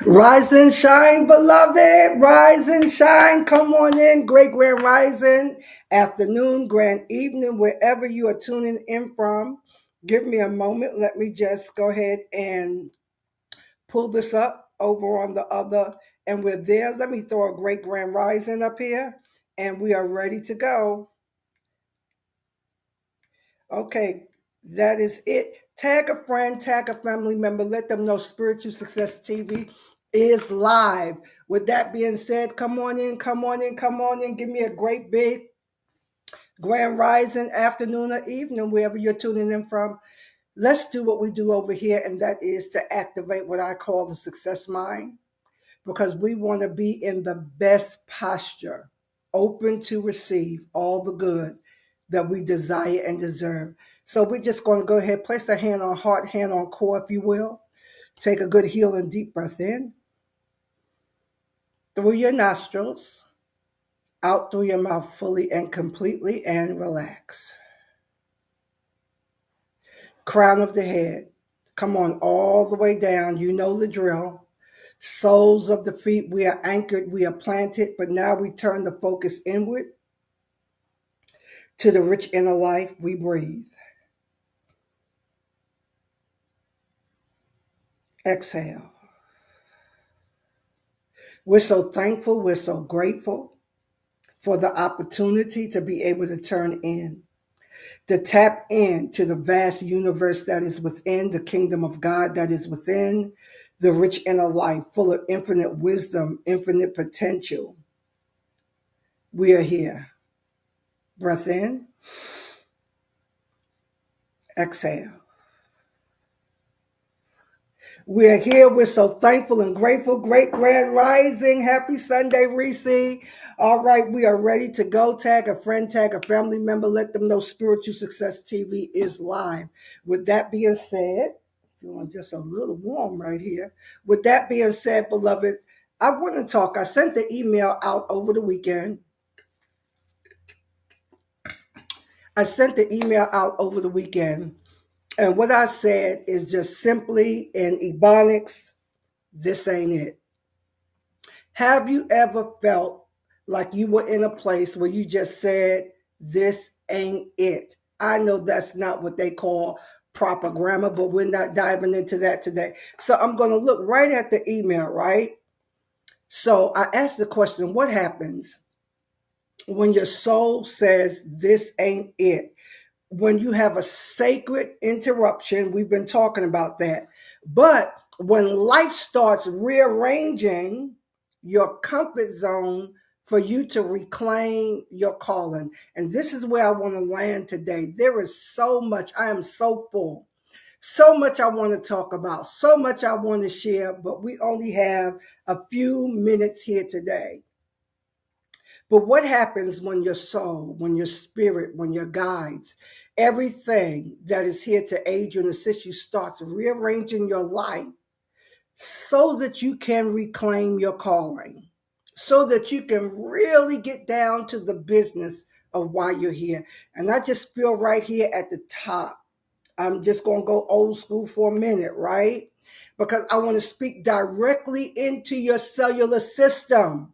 Rise and shine, beloved. Rise and shine. Come on in. Great grand rising, afternoon, grand evening, wherever you are tuning in from. Give me a moment. Let me just go ahead and pull this up over on the other. And we're there. Let me throw a great grand rising up here. And we are ready to go. Okay, that is it. Tag a friend, tag a family member, let them know Spiritual Success TV is live. With that being said, come on in, come on in, come on in. Give me a great big grand rising afternoon or evening, wherever you're tuning in from. Let's do what we do over here, and that is to activate what I call the success mind, because we want to be in the best posture, open to receive all the good that we desire and deserve. So we're just going to go ahead, place a hand on heart, hand on core, if you will. Take a good healing deep breath in through your nostrils, out through your mouth fully and completely, and relax. Crown of the head. Come on all the way down. You know the drill. Soles of the feet, we are anchored, we are planted, but now we turn the focus inward to the rich inner life. We breathe. Exhale. We're so thankful, we're so grateful for the opportunity to be able to turn in, to tap into the vast universe that is within, the kingdom of God that is within, the rich inner life, full of infinite wisdom, infinite potential. We are here. Breath in, exhale. We're here. We're so thankful and grateful. Great grand rising. Happy Sunday, Reese. All right, we are ready to go. Tag a friend, tag a family member. Let them know Spiritual Success TV is live. With that being said, feeling just a little warm right here. With that being said, beloved, I want to talk. I sent the email out over the weekend. And what I said is just simply in Ebonics, this ain't it. Have you ever felt like you were in a place where you just said, this ain't it? I know that's not what they call proper grammar, but we're not diving into that today. So I'm going to look right at the email, right? So I asked the question, what happens when your soul says, this ain't it? When you have a sacred interruption, we've been talking about that. But when life starts rearranging your comfort zone for you to reclaim your calling. And this is where I want to land today. There is so much. I am so full. So much I want to talk about. So much I want to share, but we only have a few minutes here today. But what happens when your soul, when your spirit, when your guides, everything that is here to aid you and assist you starts rearranging your life so that you can reclaim your calling, so that you can really get down to the business of why you're here? And I just feel right here at the top, I'm just going to go old school for a minute, right? Because I want to speak directly into your cellular system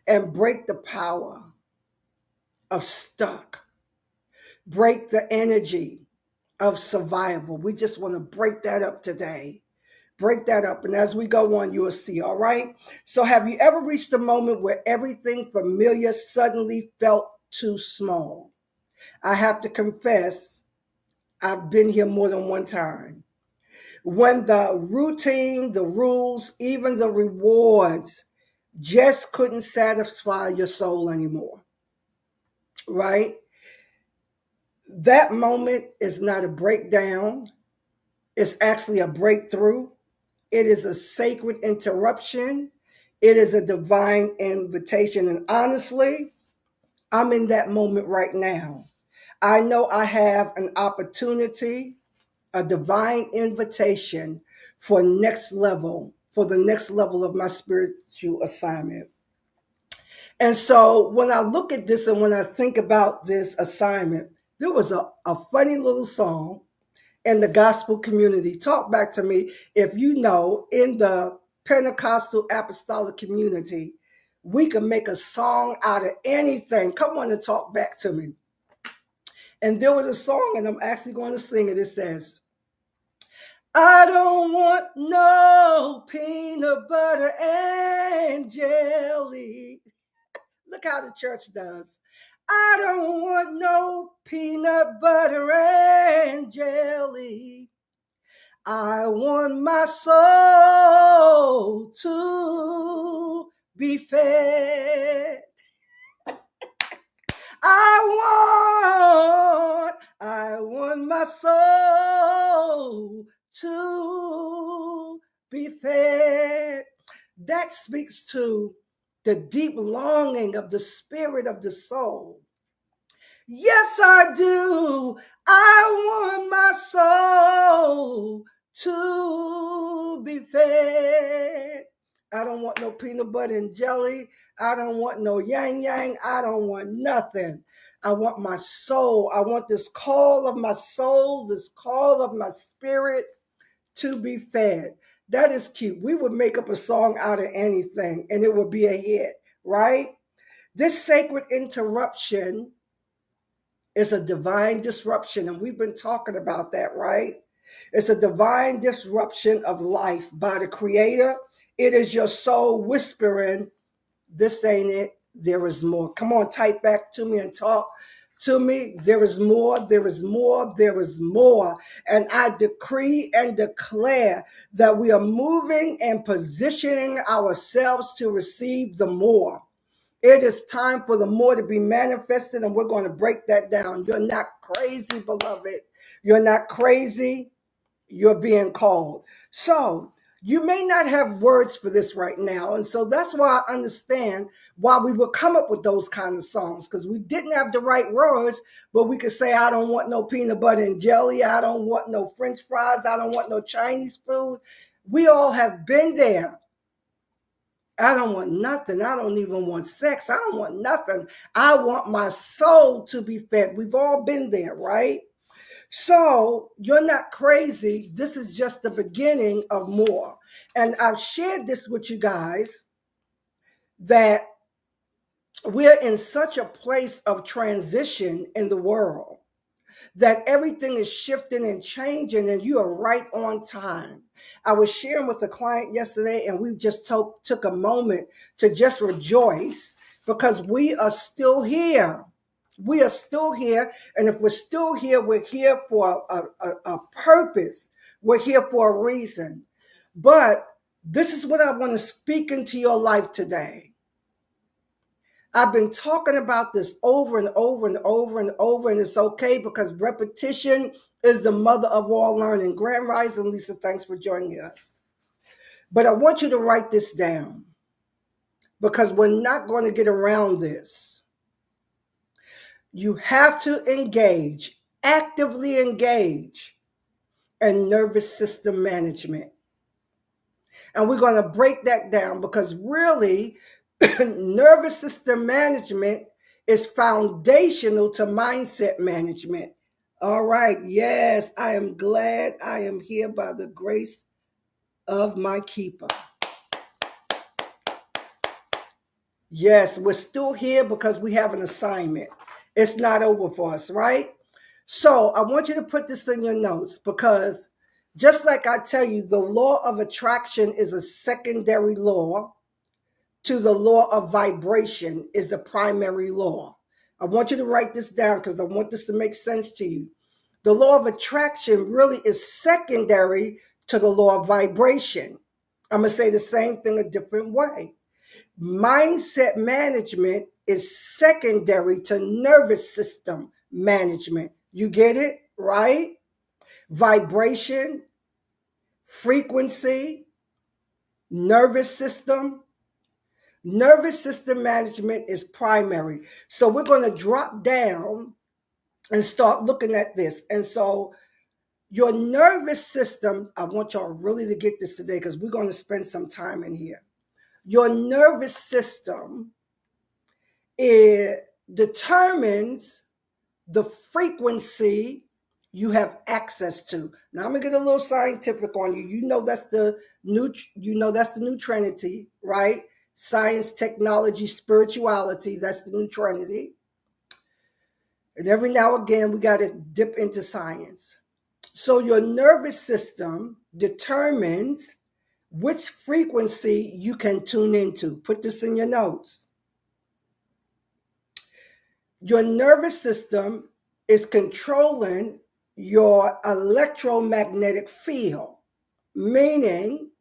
and break the power of stuck, break the energy of survival. We just want to break that up today. Break that up. And as we go on, you will see. All right. So have you ever reached a moment where everything familiar suddenly felt too small? I have to confess, I've been here more than one time. When the routine, the rules, even the rewards just couldn't satisfy your soul anymore. Right? That moment is not a breakdown. It's actually a breakthrough. It is a sacred interruption. It is a divine invitation. And honestly, I'm in that moment right now. I know I have an opportunity, a divine invitation for next level, for the next level of my spiritual assignment. And so when I look at this and when I think about this assignment, there was a funny little song. in the gospel community. Talk back to me if you know in the Pentecostal apostolic community, we can make a song out of anything. Come on and talk back to me. And there was a song, and I'm actually going to sing it. It says, I don't want no peanut butter and jelly. Look how the church does. I don't want no peanut butter and jelly. I want my soul to be fed. I want my soul to be fed. That speaks to the deep longing of the spirit of the soul. Yes, I do. I want my soul to be fed. I don't want no peanut butter and jelly. I don't want no yang yang. I don't want nothing. I want my soul. I want this call of my soul, this call of my spirit to be fed. That is cute. We would make up a song out of anything and it would be a hit, right? This sacred interruption is a divine disruption, and we've been talking about that, right? It's a divine disruption of life by the Creator. It is your soul whispering, this ain't it, there is more. Come on, type back to me and talk to me. There is more, there is more, there is more. And I decree and declare that we are moving and positioning ourselves to receive the more. It is time for the more to be manifested, and we're going to break that down. You're not crazy, beloved. You're not crazy. You're being called. So you may not have words for this right now. And so that's why I understand why we would come up with those kind of songs, because we didn't have the right words, but we could say, I don't want no peanut butter and jelly. I don't want no French fries. I don't want no Chinese food. We all have been there. I don't want nothing. I don't even want sex. I don't want nothing. I want my soul to be fed. We've all been there, right? So you're not crazy. This is just the beginning of more. And I've shared this with you guys that we're in such a place of transition in the world that everything is shifting and changing, and you are right on time. I was sharing with a client yesterday, and we just took a moment to just rejoice because we are still here. We are still here, and if we're still here, we're here for a purpose. We're here for a reason. But this is what I want to speak into your life today. I've been talking about this over and over and over and over, and it's okay because repetition is the mother of all learning. Grand Rising, Lisa, thanks for joining us. But I want you to write this down because we're not going to get around this. You have to engage, actively engage in nervous system management. And we're going to break that down because really, nervous system management is foundational to mindset management. All right. Yes, I am glad I am here by the grace of my keeper. Yes, we're still here because we have an assignment. It's not over for us, right? So I want you to put this in your notes because just like I tell you, the law of attraction is a secondary law to the law of vibration is the primary law. I want you to write this down because I want this to make sense to you. The law of attraction really is secondary to the law of vibration. I'm going to say the same thing a different way. Mindset management is secondary to nervous system management. You get it, right? Vibration, frequency, nervous system. Nervous system management is primary. So we're going to drop down and start looking at this. And so your nervous system, I want y'all really to get this today because we're going to spend some time in here. Your nervous system, it determines the frequency you have access to. Now I'm gonna get a little scientific on you. That's the new Trinity, right? Science, technology, spirituality. That's the new Trinity. And every now and again, we got to dip into science. So your nervous system determines which frequency you can tune into. Put this in your notes. Your nervous system is controlling your electromagnetic field, meaning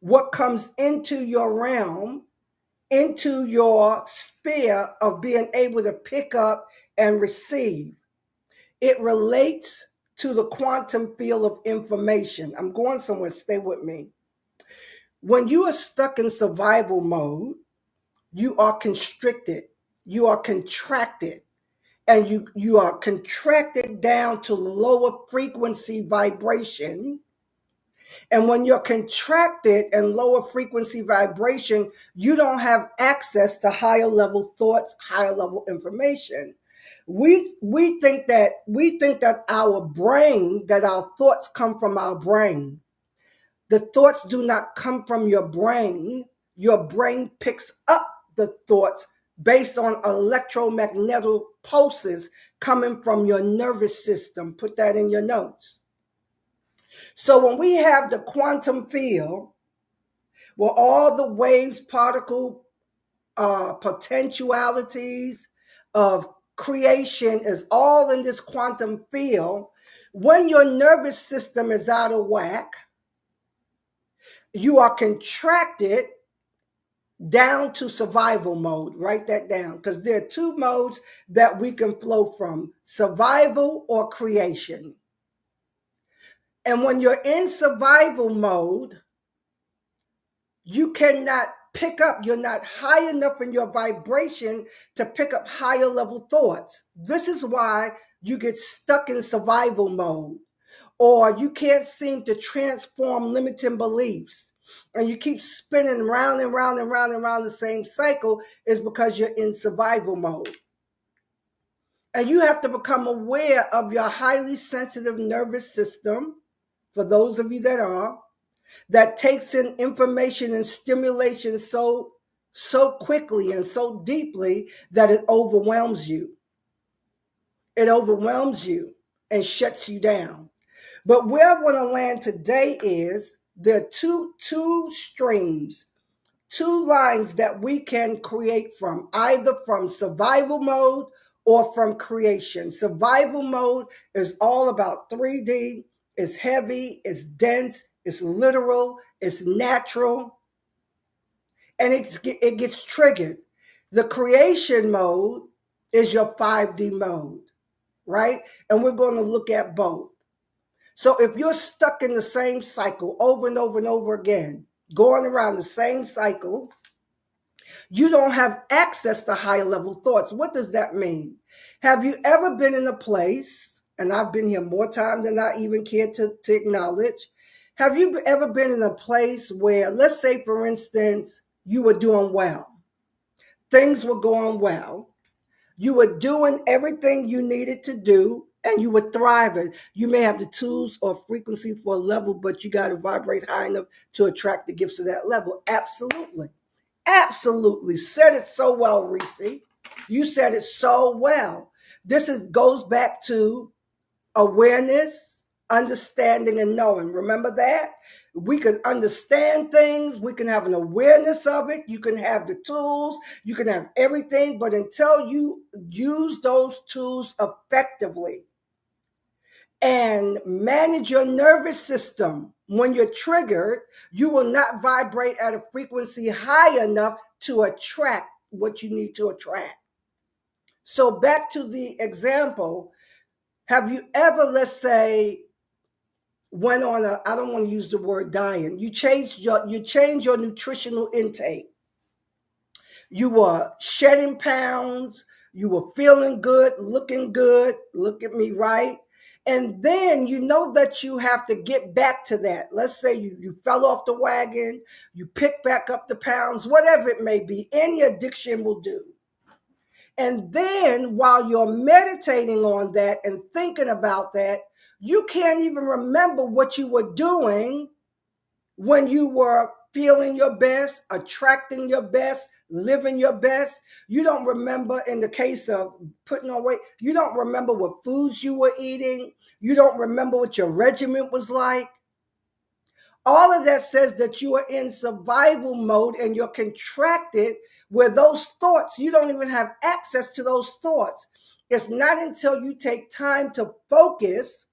what comes into your realm, into your sphere of being able to pick up and receive. It relates to the quantum field of information. I'm going somewhere, stay with me. When you are stuck in survival mode, you are constricted, you are contracted, and you are contracted down to lower frequency vibration. And when you're contracted and lower frequency vibration, you don't have access to higher level thoughts, higher level information. We think that our brain, that our thoughts come from our brain. The thoughts do not come from your brain. Your brain picks up the thoughts based on electromagnetic pulses coming from your nervous system. Put that in your notes. So when we have the quantum field, where all the waves, particle, potentialities of creation is all in this quantum field, when your nervous system is out of whack, you are contracted down to survival mode. Write that down, because there are two modes that we can flow from: survival or creation. And when you're in survival mode, you cannot pick up, you're not high enough in your vibration to pick up higher level thoughts. This is why you get stuck in survival mode, or you can't seem to transform limiting beliefs, and you keep spinning round and round and round and round the same cycle, is because you're in survival mode. And you have to become aware of your highly sensitive nervous system, for those of you that takes in information and stimulation so quickly and so deeply that it overwhelms you. It overwhelms you and shuts you down. But where I want to land today is there are two streams, two lines that we can create from, either from survival mode or from creation. Survival mode is all about 3D, it's heavy, it's dense, it's literal, it's natural, and it gets triggered. The creation mode is your 5D mode, right? And we're going to look at both. So if you're stuck in the same cycle over and over and over again, going around the same cycle, you don't have access to higher level thoughts. What does that mean? Have you ever been in a place, and I've been here more time than I even care to acknowledge, have you ever been in a place where, let's say, for instance, you were doing well, things were going well, you were doing everything you needed to do, and you were thriving. You may have the tools or frequency for a level, but you got to vibrate high enough to attract the gifts of that level. Absolutely. Absolutely. Said it so well, Reese. You said it so well. Goes back to awareness, understanding, and knowing. Remember that? We can understand things. We can have an awareness of it. You can have the tools. You can have everything. But until you use those tools effectively and manage your nervous system, when you're triggered, you will not vibrate at a frequency high enough to attract what you need to attract. So back to the example, have you ever, let's say, went on I don't want to use the word dying, you change your nutritional intake. You were shedding pounds, you were feeling good, look at me, right? And then you know that you have to get back to that. Let's say you fell off the wagon, you pick back up the pounds, whatever it may be, any addiction will do. And then while you're meditating on that and thinking about that, you can't even remember what you were doing when you were feeling your best, attracting your best, living your best. You don't remember, in the case of putting on weight, you don't remember what foods you were eating. You don't remember what your regimen was like. All of that says that you are in survival mode and you're contracted, where those thoughts, you don't even have access to those thoughts. It's not until you take time to focus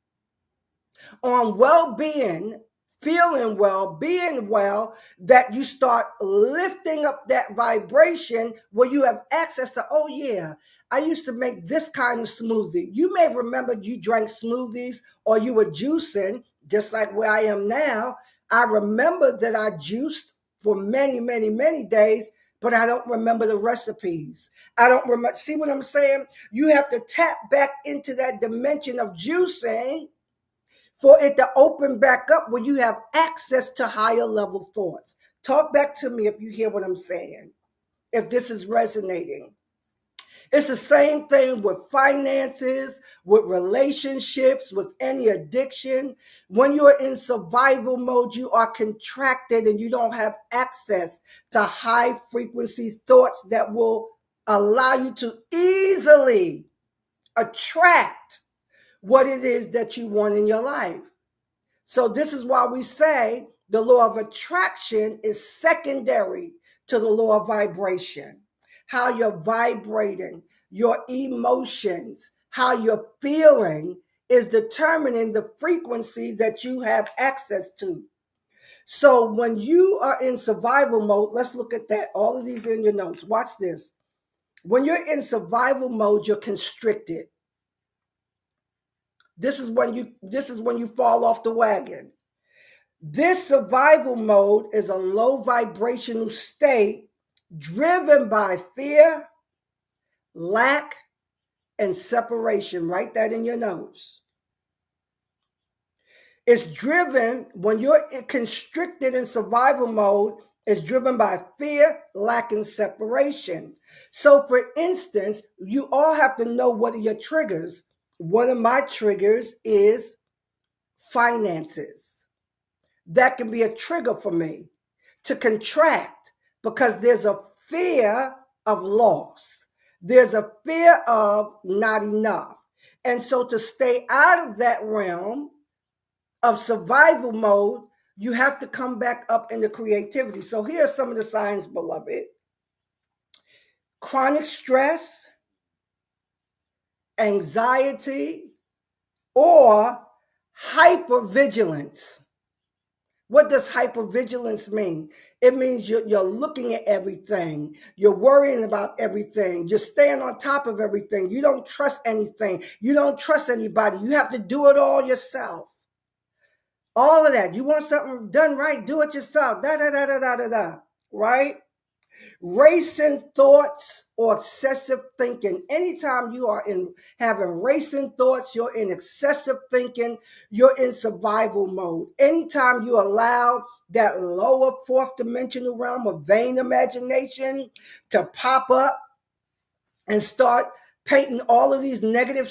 on well-being, feeling well, being well, that you start lifting up that vibration where you have access to, oh yeah, I used to make this kind of smoothie. You may remember you drank smoothies or you were juicing, just like where I am now. I remember that I juiced for many, many, many days, but I don't remember the recipes. I don't remember. See what I'm saying? You have to tap back into that dimension of juicing for it to open back up where you have access to higher level thoughts. Talk back to me if you hear what I'm saying, if this is resonating. It's the same thing with finances, with relationships, with any addiction. When you're in survival mode, you are contracted and you don't have access to high frequency thoughts that will allow you to easily attract what it is that you want in your life. So this is why we say the law of attraction is secondary to the law of vibration. How you're vibrating, your emotions, how you're feeling is determining the frequency that you have access to. So when you are in survival mode, let's look at that. All of these are in your notes. Watch this. When you're in survival mode, you're constricted. This is when you fall off the wagon. This survival mode is a low vibrational state driven by fear, lack, and separation. Write that in your notes. It's driven, when you're constricted in survival mode, it's driven by fear, lack, and separation. So for instance, you all have to know what are your triggers. One of my triggers is finances. That can be a trigger for me to contract because there's a fear of loss. There's a fear of not enough. And so to stay out of that realm of survival mode, you have to come back up into creativity. So here are some of the signs, beloved. Chronic stress, anxiety, or hypervigilance. What does hypervigilance mean? It means you're looking at everything. You're worrying about everything. You're staying on top of everything. You don't trust anything. You don't trust anybody. You have to do it all yourself. All of that. You want something done right, do it yourself. Da, da, da, da, da, da, da. Right? Racing thoughts or excessive thinking. Anytime you are in having racing thoughts, you're in excessive thinking, you're in survival mode. Anytime you allow that lower fourth dimensional realm of vain imagination to pop up and start painting all of these negative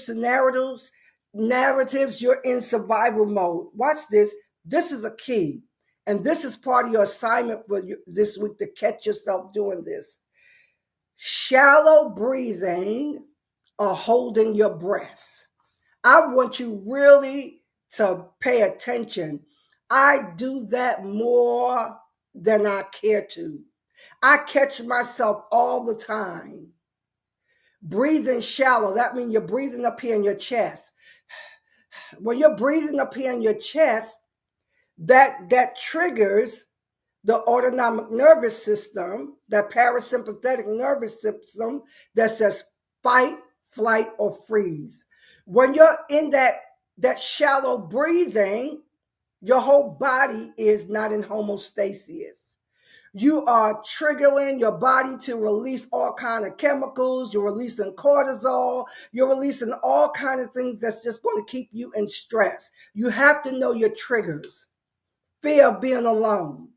narratives, you're in survival mode. Watch this. This is a key. And this is part of your assignment for this week, to catch yourself doing this. Shallow breathing or holding your breath. I want you really to pay attention. I do that more than I care to. I catch myself all the time. Breathing shallow, that means you're breathing up here in your chest. When you're breathing up here in your chest, that triggers the autonomic nervous system, that parasympathetic nervous system that says fight, flight, or freeze. When you're in that shallow breathing, your whole body is not in homeostasis. You are triggering your body to release all kind of chemicals. You're releasing cortisol. You're releasing all kind of things that's just going to keep you in stress. You have to know your triggers. Fear of being alone,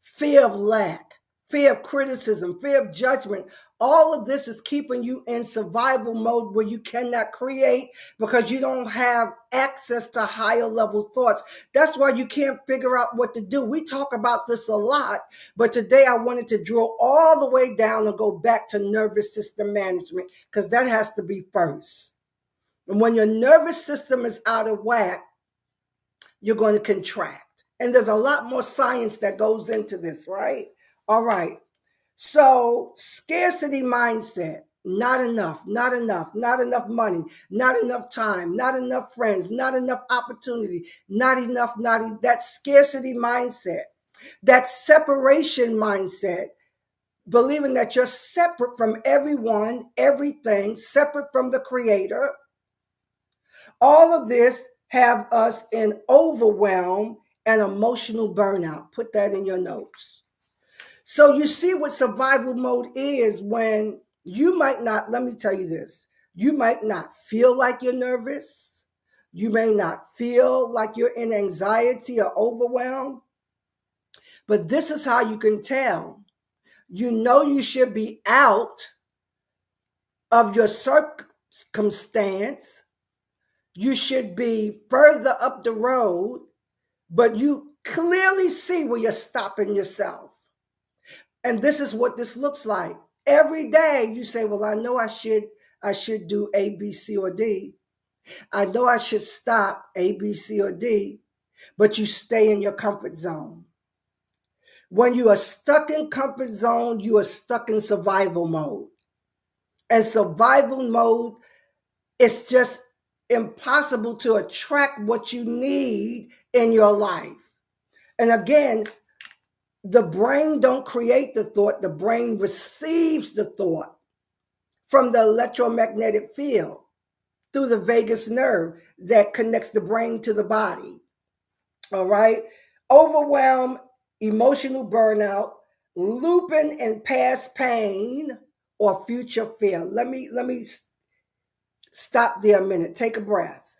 fear of lack, fear of criticism, fear of judgment. All of this is keeping you in survival mode where you cannot create because you don't have access to higher level thoughts. That's why you can't figure out what to do. We talk about this a lot, but today I wanted to drill all the way down and go back to nervous system management because that has to be first. And when your nervous system is out of whack, you're going to contract. And there's a lot more science that goes into this, right? All right. So scarcity mindset, not enough, not enough, not enough money, not enough time, not enough friends, not enough opportunity, not enough, that scarcity mindset, that separation mindset, believing that you're separate from everyone, everything, separate from the creator. All of this have us in overwhelm and emotional burnout. Put that in your notes. So you see what survival mode is when you might not, let me tell you this, you might not feel like you're nervous. You may not feel like you're in anxiety or overwhelmed. But this is how you can tell. You know you should be out of your circumstance. You should be further up the road, but you clearly see where you're stopping yourself. And this is what this looks like. Every day you say, well, I know I should do A, B, C, or D. I know I should stop A, B, C, or D, but you stay in your comfort zone. When you are stuck in comfort zone, you are stuck in survival mode. And survival mode, it's just impossible to attract what you need in your life. And again, the brain don't create the thought, the brain receives the thought from the electromagnetic field through the vagus nerve that connects the brain to the body. All right? Overwhelm, emotional burnout, looping in past pain or future fear. Let me stop there a minute. Take a breath.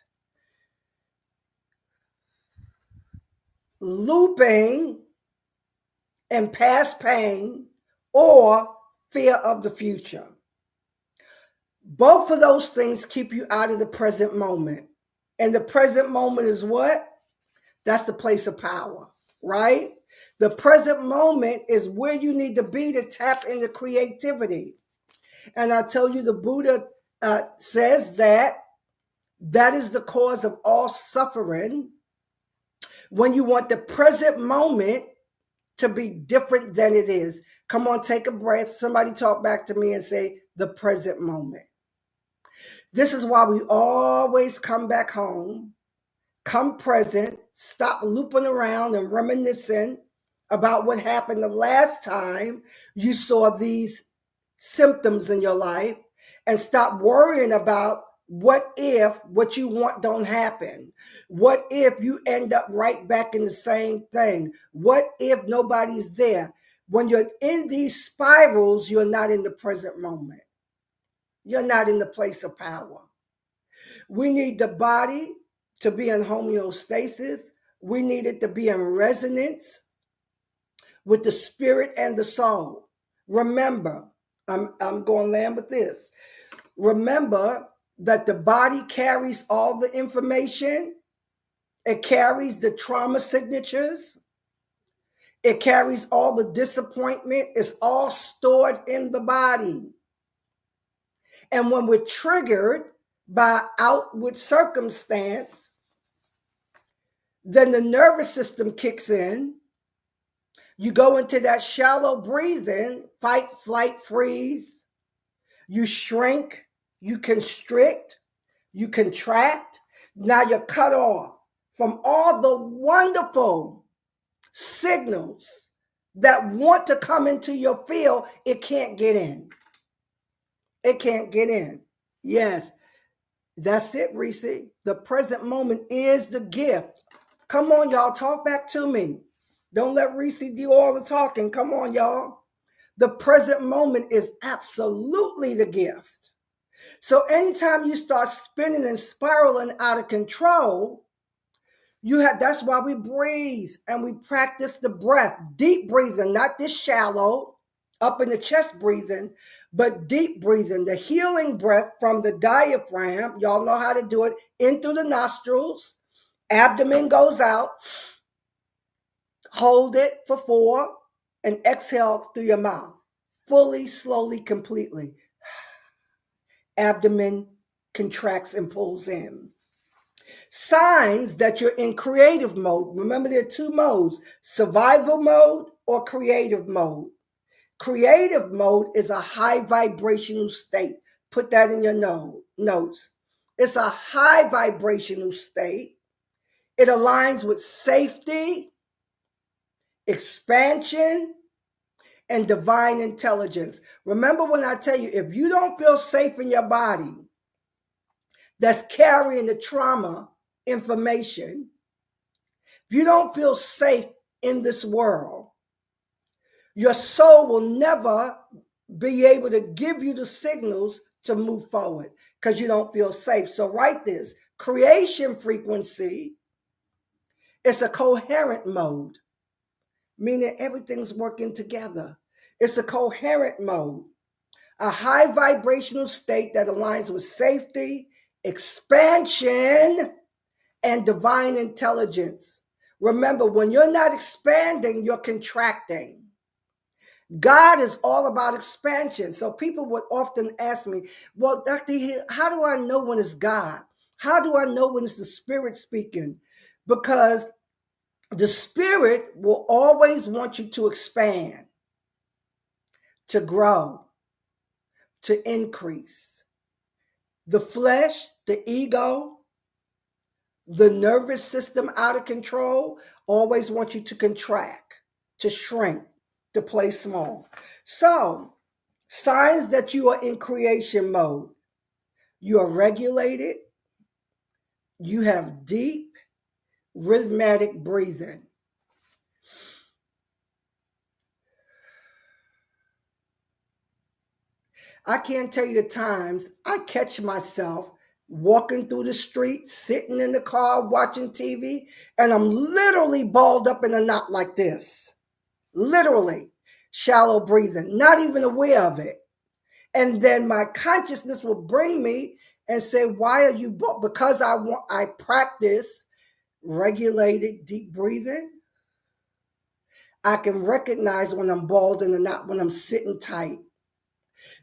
Looping in past pain or fear of the future. Both of those things keep you out of the present moment. And the present moment is what? That's the place of power, right? The present moment is where you need to be to tap into creativity. And I tell you, the Buddha says that is the cause of all suffering. When you want the present moment to be different than it is. Come on, take a breath. Somebody talk back to me and say the present moment. This is why we always come back home, come present, stop looping around and reminiscing about what happened the last time you saw these symptoms in your life, and stop worrying about what if what you want don't happen? What if you end up right back in the same thing? What if nobody's there? When you're in these spirals, you're not in the present moment. You're not in the place of power. We need the body to be in homeostasis. We need it to be in resonance with the spirit and the soul. Remember, I'm going to land with this. Remember that the body carries all the information. It carries the trauma signatures. It carries all the disappointment. It's all stored in the body. And when we're triggered by outward circumstance, then the nervous system kicks in. You go into that shallow breathing, fight, flight, freeze. You shrink, you constrict, you contract. Now you're cut off from all the wonderful signals that want to come into your field. It can't get in. It can't get in. Yes, that's it, Reese. The present moment is the gift. Come on, y'all, talk back to me. Don't let Reese do all the talking. Come on, y'all. The present moment is absolutely the gift. So anytime you start spinning and spiraling out of control, that's why we breathe and we practice the breath, deep breathing, not this shallow. up in the chest breathing, but deep breathing, the healing breath from the diaphragm. Y'all know how to do it. In through the nostrils, abdomen goes out, hold it for 4, and exhale through your mouth. Fully, slowly, completely. Abdomen contracts and pulls in. Signs that you're in creative mode. Remember, there are 2 modes, survival mode or creative mode. Creative mode is a high vibrational state. Put that in your notes. It's a high vibrational state. It aligns with safety, expansion, and divine intelligence. Remember when I tell you, if you don't feel safe in your body, that's carrying the trauma information, if you don't feel safe in this world, your soul will never be able to give you the signals to move forward because you don't feel safe. So write this. Creation frequency is a coherent mode, meaning everything's working together. It's a coherent mode, a high vibrational state that aligns with safety, expansion, and divine intelligence. Remember, when you're not expanding, you're contracting. God is all about expansion. So people would often ask me, well, Dr. Hill, how do I know when it's God? How do I know when it's the Spirit speaking? Because the Spirit will always want you to expand, to grow, to increase. The flesh, the ego, the nervous system out of control always want you to contract, to shrink, to play small. So, signs that you are in creation mode. You are regulated. You have deep, rhythmic breathing. I can't tell you the times I catch myself walking through the street, sitting in the car, watching TV, and I'm literally balled up in a knot like this. Literally. Shallow breathing, not even aware of it. And then my consciousness will bring me and say, why are you bald? Because I practice regulated deep breathing. I can recognize when I'm bald and not when I'm sitting tight.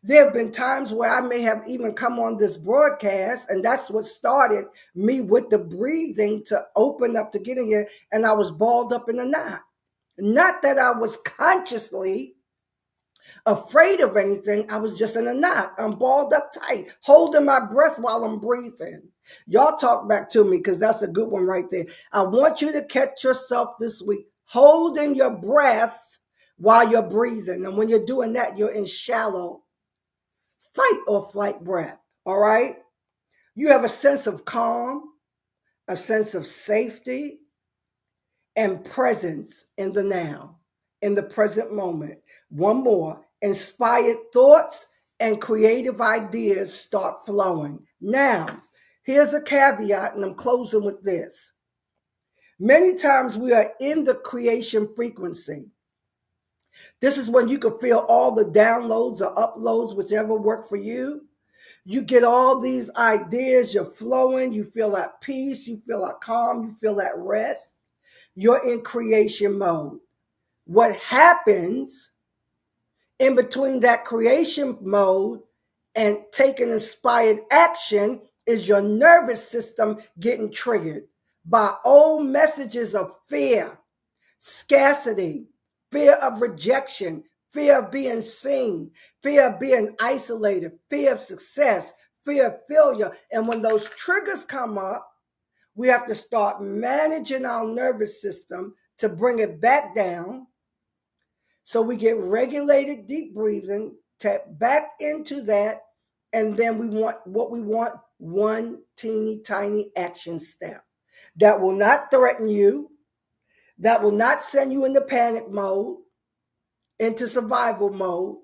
There have been times where I may have even come on this broadcast, and that's what started me with the breathing to open up to get in here, and I was balled up in a knot. Not that I was consciously afraid of anything. I was just in a knot. I'm balled up tight, holding my breath while I'm breathing. Y'all talk back to me because that's a good one right there. I want you to catch yourself this week holding your breath while you're breathing. And when you're doing that, you're in shallow fight or flight breath. All right? You have a sense of calm, a sense of safety, and presence in the now, in the present moment. One more. Inspired thoughts and creative ideas start flowing. Now, here's a caveat, and I'm closing with this. Many times we are in the creation frequency. This is when you can feel all the downloads or uploads, whichever work for you. You get all these ideas, you're flowing, you feel at peace, you feel at calm, you feel at rest. You're in creation mode. What happens in between that creation mode and taking inspired action is your nervous system getting triggered by old messages of fear, scarcity, fear of rejection, fear of being seen, fear of being isolated, fear of success, fear of failure. And when those triggers come up, we have to start managing our nervous system to bring it back down. So we get regulated deep breathing, tap back into that, and then we want what we want, one teeny tiny action step that will not threaten you, that will not send you into panic mode, into survival mode,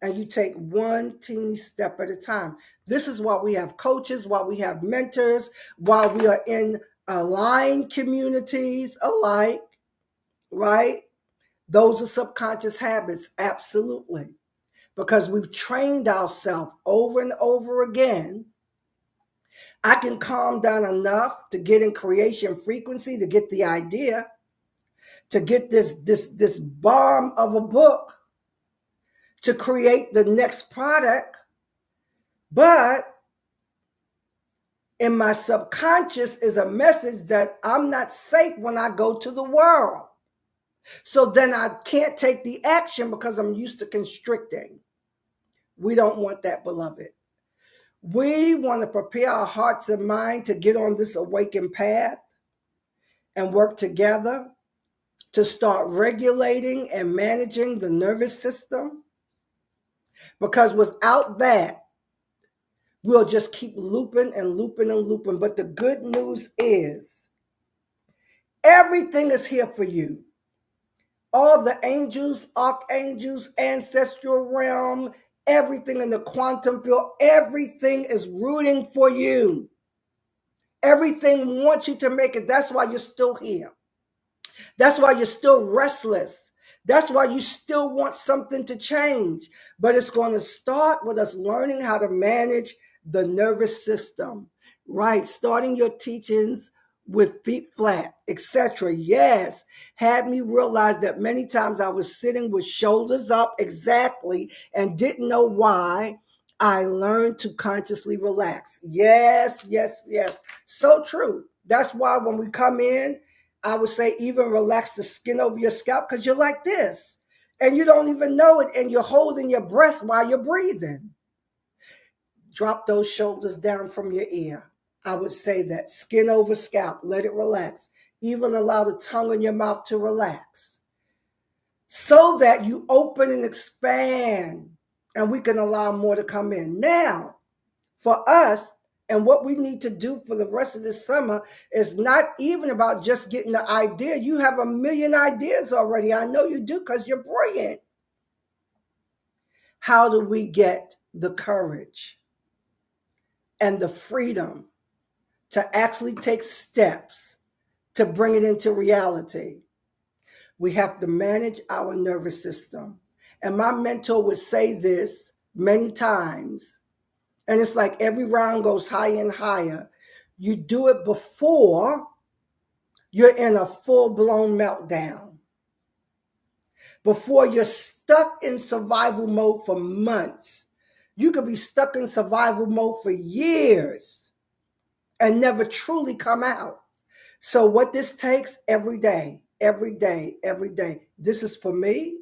and you take one teeny step at a time. This is why we have coaches, why we have mentors, why we are in aligned communities alike, right? Those are subconscious habits, absolutely. because we've trained ourselves over and over again. I can calm down enough to get in creation frequency, to get the idea, to get this bomb of a book, to create the next product. But in my subconscious is a message that I'm not safe when I go to the world. So then I can't take the action because I'm used to constricting. We don't want that, beloved. We want to prepare our hearts and mind to get on this awakened path and work together to start regulating and managing the nervous system. Because without that, we'll just keep looping and looping and looping. But the good news is everything is here for you. All the angels, archangels, ancestral realm, everything in the quantum field, everything is rooting for you. Everything wants you to make it. That's why you're still here. That's why you're still restless. That's why you still want something to change. But it's going to start with us learning how to manage the nervous system, right? Starting your teachings with feet flat, etc. Yes, had me realize that many times I was sitting with shoulders up, exactly, and didn't know why. I learned to consciously relax. Yes, yes, yes. So true. That's why when we come in, I would say even relax the skin over your scalp because you're like this and you don't even know it and you're holding your breath while you're breathing. Drop those shoulders down from your ear. I would say that skin over scalp, let it relax. Even allow the tongue in your mouth to relax so that you open and expand and we can allow more to come in. Now, for us, and what we need to do for the rest of this summer is not even about just getting the idea. You have a million ideas already. I know you do because you're brilliant. How do we get the courage and the freedom to actually take steps to bring it into reality? We have to manage our nervous system. And my mentor would say this many times. And it's like every round goes higher and higher. You do it before you're in a full-blown meltdown, before you're stuck in survival mode for months. You could be stuck in survival mode for years and never truly come out. So what this takes every day, every day, every day. This is for me.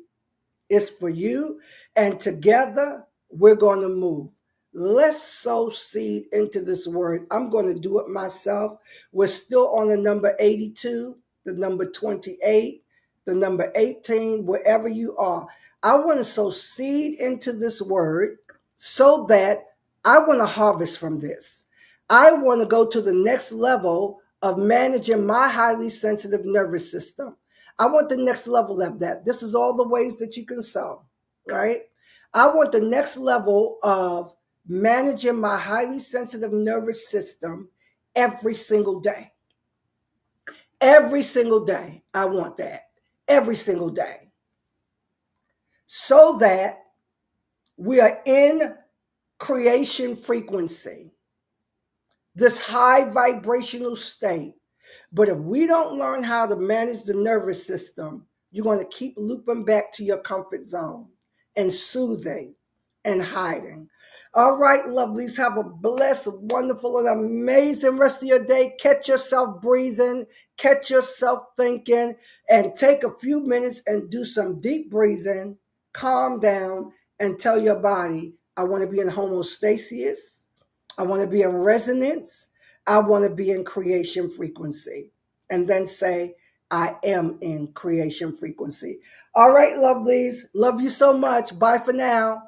It's for you. And together, we're going to move. Let's sow seed into this word. I'm going to do it myself. We're still on the number 82, the number 28, the number 18, wherever you are. I want to sow seed into this word so that I want to harvest from this. I want to go to the next level of managing my highly sensitive nervous system. I want the next level of that. This is all the ways that you can sow, right? I want the next level of managing my highly sensitive nervous system every single day. Every single day, I want that. Every single day. So that we are in creation frequency, this high vibrational state. But if we don't learn how to manage the nervous system, you're going to keep looping back to your comfort zone and soothing and hiding. All right, lovelies, have a blessed, wonderful, and amazing rest of your day. Catch yourself breathing, catch yourself thinking, and take a few minutes and do some deep breathing, calm down, and tell your body, I want to be in homeostasis. I want to be in resonance. I want to be in creation frequency. And then say, I am in creation frequency. All right, lovelies. Love you so much. Bye for now.